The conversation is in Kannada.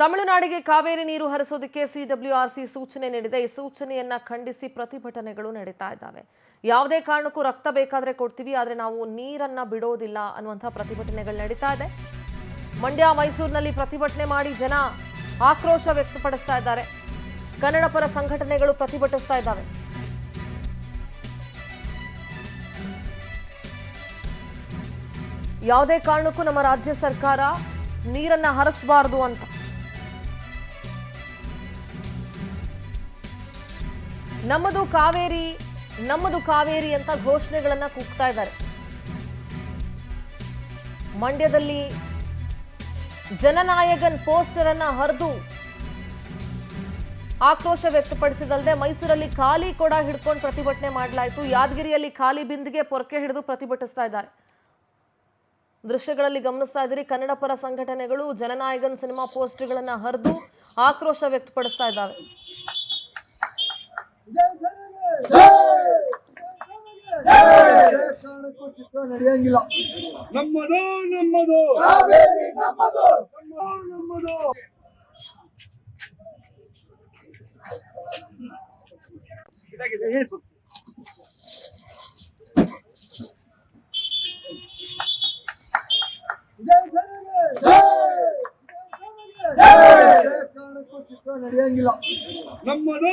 ತಮಿಳುನಾಡಿಗೆ ಕಾವೇರಿ ನೀರು ಹರಿಸೋದಕ್ಕೆ ಸಿಡಬ್ಲ್ಯೂಆರ್ಸಿ ಸೂಚನೆ ನೀಡಿದೆ. ಈ ಸೂಚನೆಯನ್ನ ಖಂಡಿಸಿ ಪ್ರತಿಭಟನೆಗಳು ನಡೀತಾ ಇದ್ದಾವೆ. ಯಾವುದೇ ಕಾರಣಕ್ಕೂ ರಕ್ತ ಬೇಕಾದ್ರೆ ಕೊಡ್ತೀವಿ, ಆದರೆ ನಾವು ನೀರನ್ನ ಬಿಡೋದಿಲ್ಲ ಅನ್ನುವಂಥ ಪ್ರತಿಭಟನೆಗಳು ನಡೀತಾ ಇದೆ. ಮಂಡ್ಯ, ಮೈಸೂರಿನಲ್ಲಿ ಪ್ರತಿಭಟನೆ ಮಾಡಿ ಜನ ಆಕ್ರೋಶ ವ್ಯಕ್ತಪಡಿಸ್ತಾ ಇದ್ದಾರೆ. ಕನ್ನಡ ಪರ ಸಂಘಟನೆಗಳು ಪ್ರತಿಭಟಿಸ್ತಾ ಇದ್ದಾವೆ. ಯಾವುದೇ ಕಾರಣಕ್ಕೂ ನಮ್ಮ ರಾಜ್ಯ ಸರ್ಕಾರ ನೀರನ್ನ ಹರಿಸಬಾರದು ಅಂತ. ನಮ್ಮದು ಕಾವೇರಿ ಅಂತ ಘೋಷಣೆಗಳನ್ನ ಕೂಗ್ತಾ ಇದ್ದಾರೆ. ಮಂಡ್ಯದಲ್ಲಿ ಜನನಾಯಕನ್ ಪೋಸ್ಟರ್ ಅನ್ನ ಹರಿದು ಆಕ್ರೋಶ ವ್ಯಕ್ತಪಡಿಸಿದಲ್ಲದೆ ಮೈಸೂರಲ್ಲಿ ಖಾಲಿ ಕೊಡ ಹಿಡ್ಕೊಂಡು ಪ್ರತಿಭಟನೆ ಮಾಡಲಾಯಿತು. ಯಾದಗಿರಿಯಲ್ಲಿ ಖಾಲಿ ಬಿಂದಿಗೆ ಪೊರಕೆ ಹಿಡಿದು ಪ್ರತಿಭಟಿಸ್ತಾ ಇದ್ದಾರೆ. ದೃಶ್ಯಗಳಲ್ಲಿ ಗಮನಿಸ್ತಾ ಇದ್ದೀರಿ, ಕನ್ನಡ ಪರ ಸಂಘಟನೆಗಳು ಜನನಾಯಕನ್ ಸಿನಿಮಾ ಪೋಸ್ಟರ್ಗಳನ್ನ ಹರಿದು ಆಕ್ರೋಶ ವ್ಯಕ್ತಪಡಿಸ್ತಾ ಇದ್ದಾವೆ. ನಮ್ಮದು